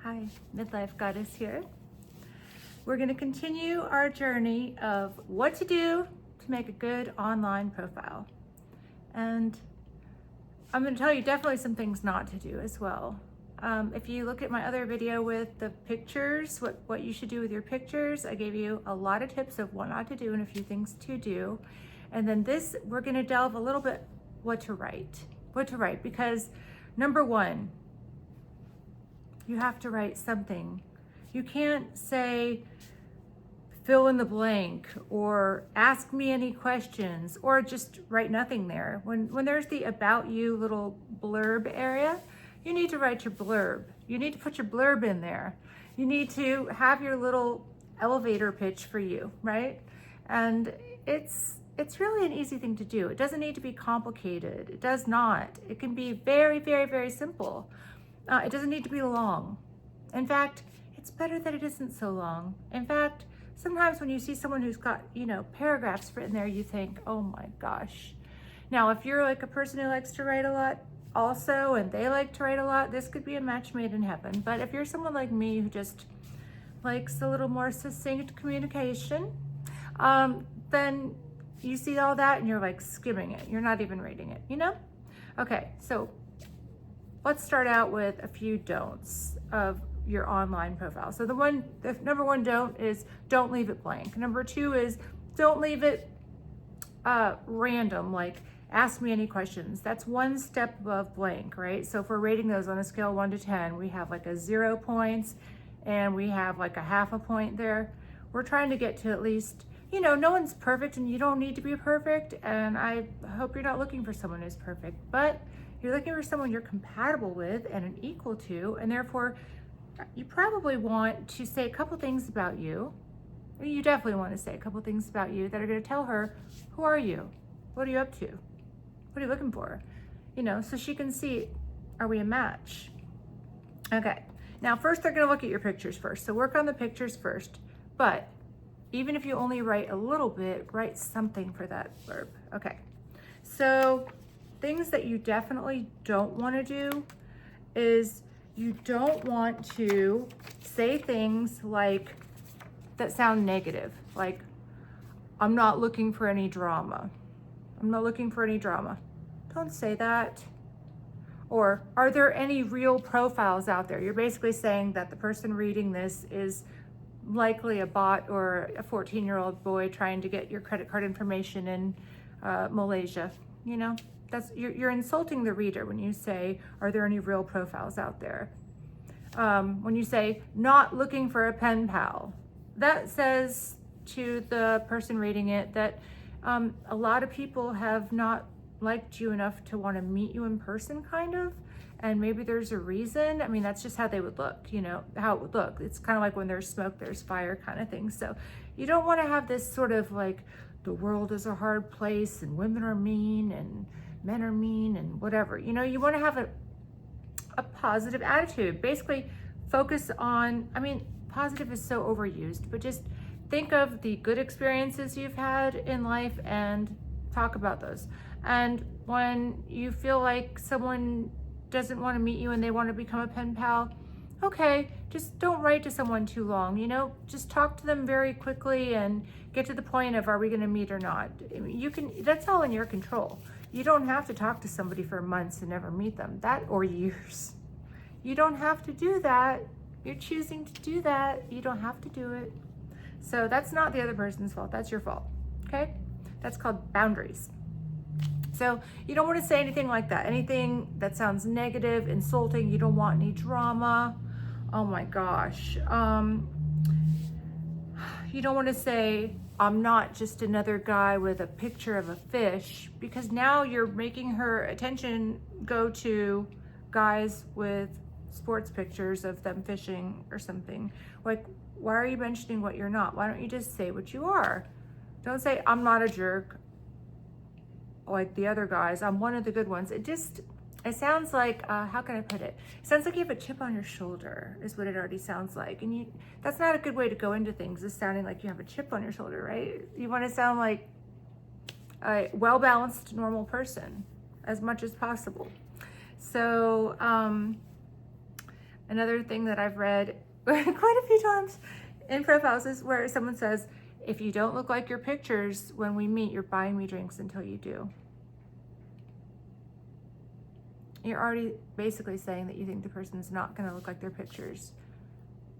Hi, Midlife Goddess here. We're going to continue our journey of what to do to make a good online profile. And I'm going to tell you definitely some things not to do as well. If you look at my other video with the pictures, what you should do with your pictures, I gave you a lot of tips of what not to do and a few things to do. And then this, we're going to delve a little bit what to write, because number one, you have to write something. You can't say, fill in the blank, or ask me any questions, or just write nothing there. When there's the about you little blurb area, you need to write your blurb. You need to put your blurb in there. You need to have your little elevator pitch for you, right? And it's really an easy thing to do. It doesn't need to be complicated. It does not. It can be very, very, very simple. It doesn't need to be long. In fact, it's better that it isn't so long. In fact, sometimes when you see someone who's got, paragraphs written there, you think, oh my gosh. Now, if you're like a person who likes to write a lot also, and they like to write a lot, this could be a match made in heaven. But if you're someone like me who just likes a little more succinct communication, then you see all that and you're like skimming it. You're not even reading it, Okay, so let's start out with a few don'ts of your online profile. So the number one don't is don't leave it blank. Number two is don't leave it random, like ask me any questions. That's one step above blank, right? So if we're rating those on a scale of 1 to 10, we have like a 0 points and we have like a half a point there. We're trying to get to at least, no one's perfect and you don't need to be perfect. And I hope you're not looking for someone who's perfect, but you're looking for someone you're compatible with and an equal to, and therefore you probably want to say a couple things about you. You definitely want to say a couple things about you that are going to tell her, who are you? What are you up to? What are you looking for? So she can see, are we a match? Okay. Now, first they're going to look at your pictures first. So work on the pictures first. But even if you only write a little bit, write something for that blurb. Okay. So things that you definitely don't want to do is you don't want to say things like that sound negative, like I'm not looking for any drama. I'm not looking for any drama. Don't say that. Or are there any real profiles out there? You're basically saying that the person reading this is likely a bot or a 14-year-old boy trying to get your credit card information in Malaysia, You're insulting the reader when you say, are there any real profiles out there? When you say, not looking for a pen pal, that says to the person reading it that a lot of people have not liked you enough to want to meet you in person, kind of. And maybe there's a reason. I mean, that's just how they would look, how it would look. It's kind of like when there's smoke, there's fire kind of thing. So you don't want to have this sort of like, the world is a hard place and women are mean and men are mean and whatever. You want to have a positive attitude. Basically focus on, positive is so overused, but just think of the good experiences you've had in life and talk about those. And when you feel like someone doesn't want to meet you and they want to become a pen pal, okay, just don't write to someone too long, just talk to them very quickly and get to the point of, are we going to meet or not? That's all in your control. You don't have to talk to somebody for months and never meet them, or years. You don't have to do that. You're choosing to do that. You don't have to do it. So that's not the other person's fault. That's your fault. Okay? That's called boundaries. So you don't want to say anything like that. Anything that sounds negative, insulting. You don't want any drama. Oh my gosh. You don't want to say, I'm not just another guy with a picture of a fish, because now you're making her attention go to guys with sports pictures of them fishing or something. Like, why are you mentioning what you're not? Why don't you just say what you are? Don't say, I'm not a jerk like the other guys. I'm one of the good ones. It sounds like, how can I put it? It sounds like you have a chip on your shoulder is what it already sounds like. And that's not a good way to go into things, is sounding like you have a chip on your shoulder, right? You want to sound like a well-balanced, normal person as much as possible. So Another thing that I've read quite a few times in profiles is where someone says, if you don't look like your pictures when we meet, you're buying me drinks until you do. You're already basically saying that you think the person's not going to look like their pictures,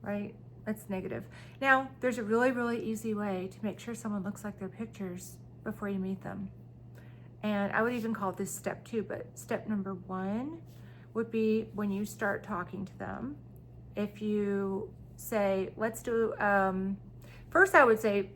right? That's negative. Now, there's a really, really easy way to make sure someone looks like their pictures before you meet them. And I would even call this step 2, but step number 1 would be when you start talking to them. If you say, let's do, first I would say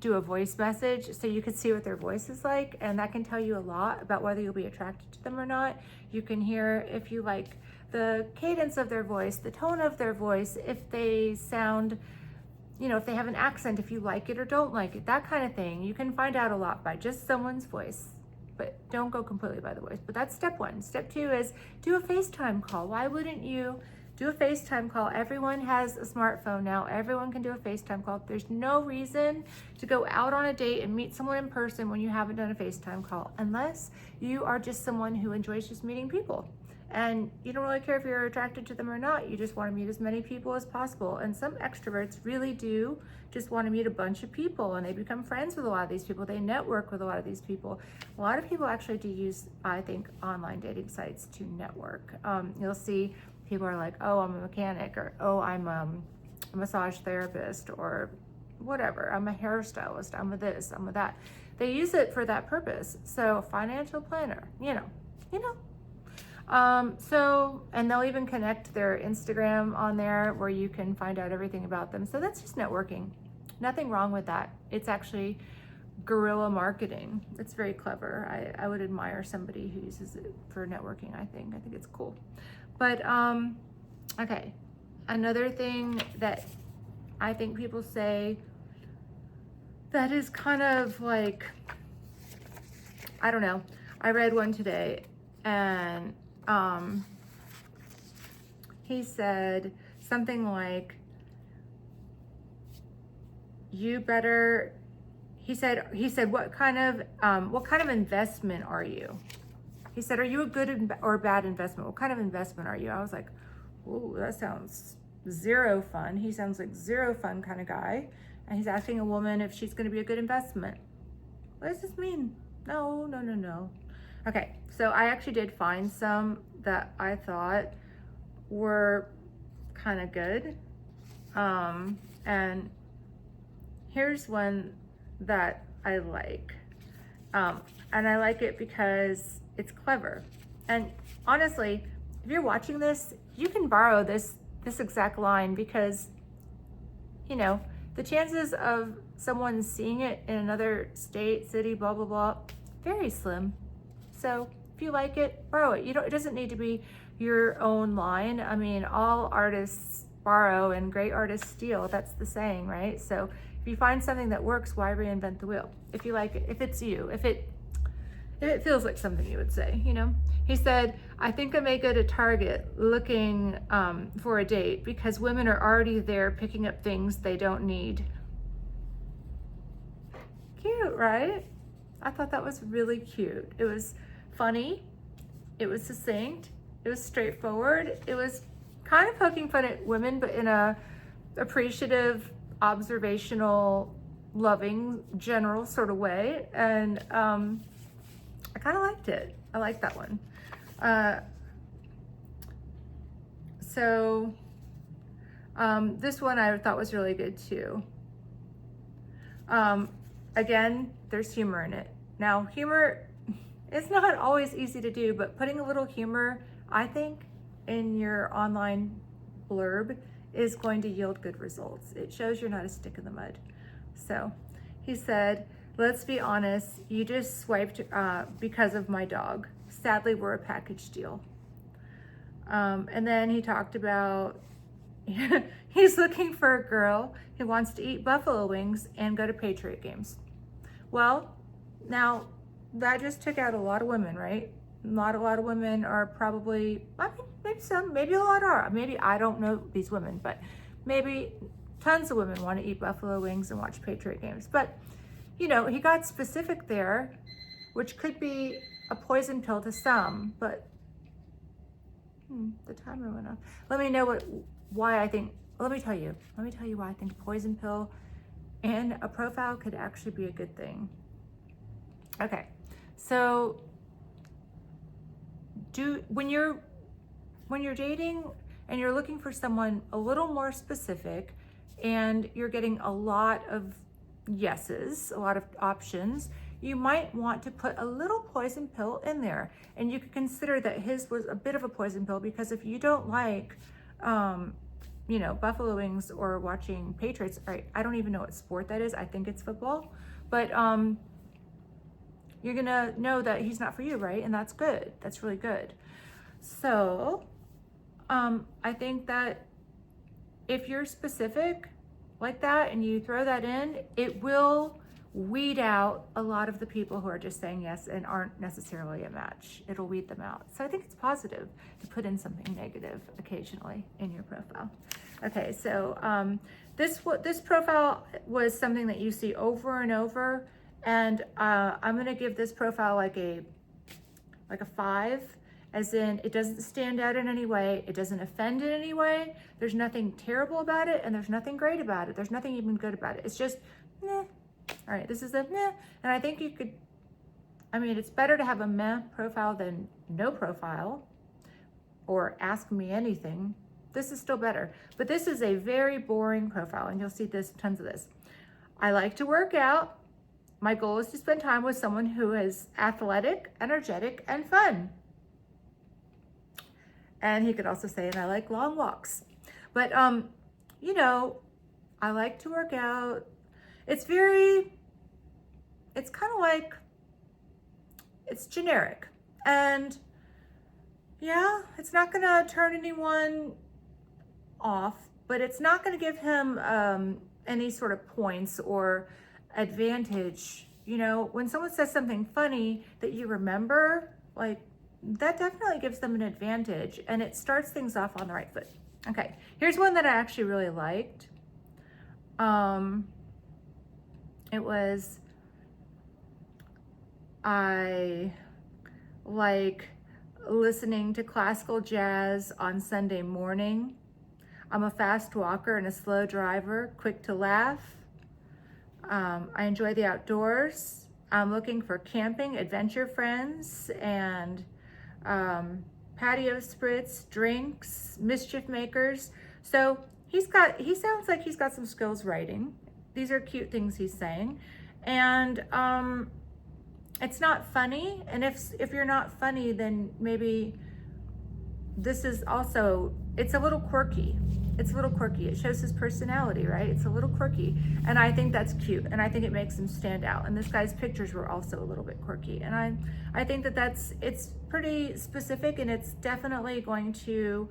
do a voice message so you can see what their voice is like, and that can tell you a lot about whether you'll be attracted to them or not. You can hear if you like the cadence of their voice, the tone of their voice, if they sound, you know, if they have an accent, if you like it or don't like it, that kind of thing. You can find out a lot by just someone's voice, but don't go completely by the voice. But that's step 1. Step 2 is do a FaceTime call. Why wouldn't you do a FaceTime call? Everyone has a smartphone now. Everyone can do a FaceTime call. There's no reason to go out on a date and meet someone in person when you haven't done a FaceTime call, unless you are just someone who enjoys just meeting people. And you don't really care if you're attracted to them or not. You just want to meet as many people as possible. And some extroverts really do just want to meet a bunch of people, and they become friends with a lot of these people. They network with a lot of these people. A lot of people actually do use, I think, online dating sites to network. You'll see people are like, oh, I'm a mechanic, or oh, I'm a massage therapist, or whatever. I'm a hairstylist. I'm a this, I'm a that. They use it for that purpose. So financial planner, you know. And they'll even connect their Instagram on there where you can find out everything about them. So that's just networking. Nothing wrong with that. It's actually guerrilla marketing. It's very clever. I would admire somebody who uses it for networking. I think it's cool. But, okay. Another thing that I think people say that is kind of like, I don't know. I read one today, and he said something like, you better, he said, what kind of investment are you? He said, are you a good or bad investment? What kind of investment are you? I was like, oh, that sounds zero fun. He sounds like zero fun kind of guy. And he's asking a woman if she's going to be a good investment. What does this mean? No. Okay, so I actually did find some that I thought were kind of good. And here's one that I like. And I like it because it's clever. And honestly, if you're watching this, you can borrow this exact line, because, you know, the chances of someone seeing it in another state, city, blah, blah, blah, very slim. So if you like it, borrow it. It doesn't need to be your own line. I mean, all artists borrow and great artists steal. That's the saying, right? So if you find something that works, why reinvent the wheel? If you like it, if it's you, if it feels like something you would say, you know? He said, I think I may go to Target looking for a date because women are already there picking up things they don't need. Cute, right? I thought that was really cute. It was funny. It was succinct. It was straightforward. It was kind of poking fun at women, but in a appreciative, observational, loving, general sort of way. And I kind of liked it. I like that one. This one I thought was really good too. Again, there's humor in it. Now, humor is not always easy to do, but putting a little humor, I think, in your online blurb is going to yield good results. It shows you're not a stick in the mud. So he said, let's be honest, you just swiped because of my dog. Sadly, we're a package deal. And then he talked about he's looking for a girl who wants to eat buffalo wings and go to Patriot games. Well, now that just took out a lot of women, right? Not a lot of women are probably, I mean, maybe some, maybe a lot are. Maybe, I don't know these women, but maybe tons of women want to eat buffalo wings and watch Patriot games. But, you know, he got specific there, which could be a poison pill to some, but The timer went off. Let me tell you why I think a poison pill and a profile could actually be a good thing. Okay, so when you're dating and you're looking for someone a little more specific and you're getting a lot of yeses, a lot of options, you might want to put a little poison pill in there. And you could consider that his was a bit of a poison pill, because if you don't like, buffalo wings or watching Patriots, right? I don't even know what sport that is. I think it's football, but you're gonna know that he's not for you, right? And that's good. That's really good. So I think that if you're specific like that and you throw that in, it will weed out a lot of the people who are just saying yes and aren't necessarily a match. It'll weed them out. So I think it's positive to put in something negative occasionally in your profile. Okay, so this profile was something that you see over and over, and I'm gonna give this profile like a 5, as in it doesn't stand out in any way, it doesn't offend in any way, there's nothing terrible about it, and there's nothing great about it, there's nothing even good about it, it's just meh. All right, this is a meh, and I think it's better to have a meh profile than no profile, or ask me anything. This is still better, but this is a very boring profile, and you'll see tons of this. I like to work out. My goal is to spend time with someone who is athletic, energetic, and fun. And he could also say, and I like long walks. But, I like to work out. It's kind of like, it's generic. And yeah, it's not gonna turn anyone off, but it's not gonna give him any sort of points or advantage. When someone says something funny that you remember, like, that definitely gives them an advantage, and it starts things off on the right foot. Okay, here's one that I actually really liked. It was, I like listening to classical jazz on Sunday morning. I'm a fast walker and a slow driver, quick to laugh. I enjoy the outdoors. I'm looking for camping, adventure friends, and patio spritz, drinks, mischief makers. So he sounds like he's got some skills writing. These are cute things he's saying. And it's not funny. And if you're not funny, then maybe this is also, it's a little quirky. It's a little quirky. It shows his personality, right? It's a little quirky. And I think that's cute. And I think it makes him stand out. And this guy's pictures were also a little bit quirky. And I think it's pretty specific, and it's definitely going to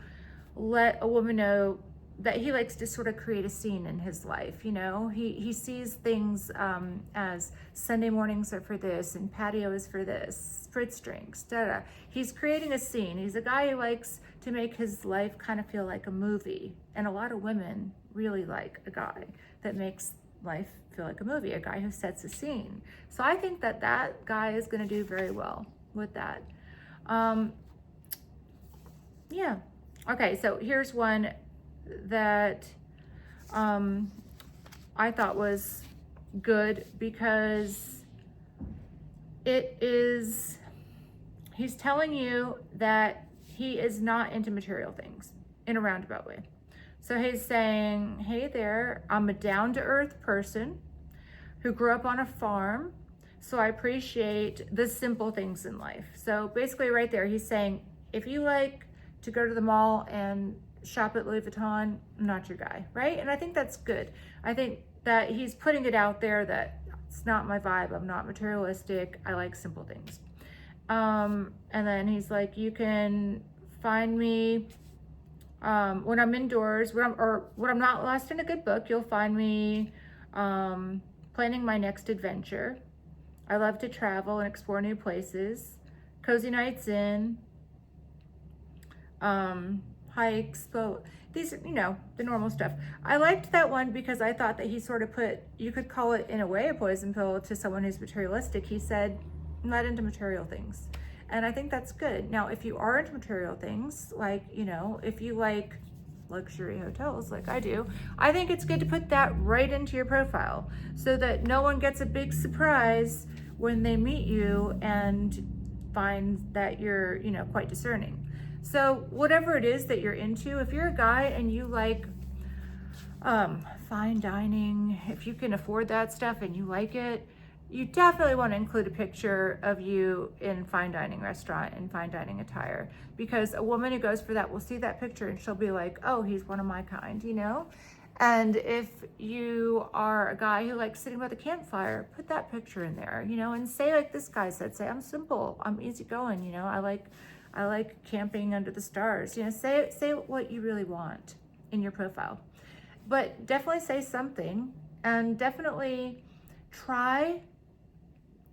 let a woman know that he likes to sort of create a scene in his life. He sees things as Sunday mornings are for this, and patio is for this, spritz drinks, da-da. He's creating a scene. He's a guy who likes to make his life kind of feel like a movie. And a lot of women really like a guy that makes life feel like a movie, a guy who sets a scene. So I think that guy is gonna do very well with that. Yeah. Okay, so here's one that I thought was good, because he's telling you that he is not into material things in a roundabout way. So he's saying, hey there, I'm a down-to-earth person who grew up on a farm, so I appreciate the simple things in life. So basically right there, he's saying, if you like to go to the mall and shop at Louis Vuitton, I'm not your guy, right? And I think that's good. I think that he's putting it out there that it's not my vibe. I'm not materialistic. I like simple things. And then he's like, you can find me when I'm indoors, when I'm not lost in a good book. You'll find me planning my next adventure. I love to travel and explore new places. Cozy nights in, hikes, boat. These, the normal stuff. I liked that one because I thought that he sort of you could call it in a way a poison pill to someone who's materialistic. He said, I'm not into material things. And I think that's good. Now, if you are into material things, like, you know, if you like luxury hotels like I do, I think it's good to put that right into your profile so that no one gets a big surprise when they meet you and find that you're, you know, quite discerning. So whatever it is that you're into, if you're a guy and you like fine dining, if you can afford that stuff and you like it, you definitely want to include a picture of you in fine dining restaurant and fine dining attire, because a woman who goes for that will see that picture and she'll be like, oh, he's one of my kind, you know? And if you are a guy who likes sitting by the campfire, put that picture in there, you know, and say like this guy said, say, I'm simple, I'm easygoing, you know, I like camping under the stars, you know, say what you really want in your profile. But definitely say something, and definitely try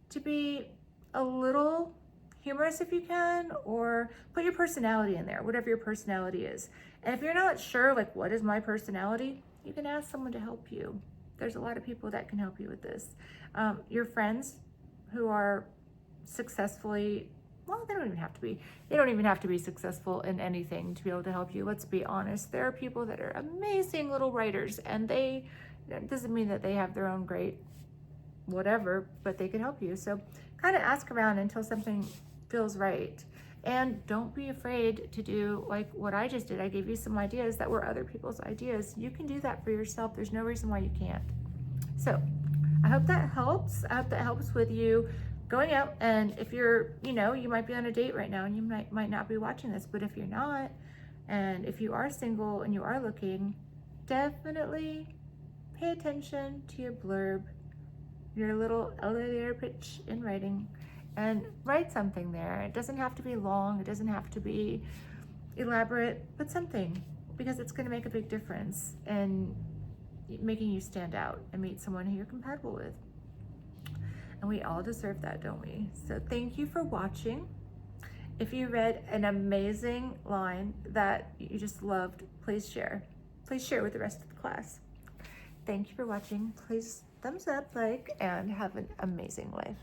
to be a little humorous if you can, or put your personality in there, whatever your personality is. And if you're not sure, like, what is my personality, you can ask someone to help you. There's a lot of people that can help you with this. Your friends who are successfully, well, they don't even have to be successful in anything to be able to help you. Let's be honest. There are people that are amazing little writers, and it doesn't mean that they have their own great whatever, but they can help you. So kind of ask around until something feels right. And don't be afraid to do like what I just did. I gave you some ideas that were other people's ideas. You can do that for yourself. There's no reason why you can't. So I hope that helps. I hope that helps with you going out. And if you're, you know, you might be on a date right now and you might not be watching this, but if you're not, and if you are single and you are looking, definitely pay attention to your blurb, your little elevator pitch in writing, and write something there. It doesn't have to be long, it doesn't have to be elaborate, but something, because it's going to make a big difference in making you stand out and meet someone who you're compatible with. And we all deserve that, don't we? So thank you for watching. If you read an amazing line that you just loved, please share. Please share with the rest of the class. Thank you for watching. Please thumbs up, like, and have an amazing life.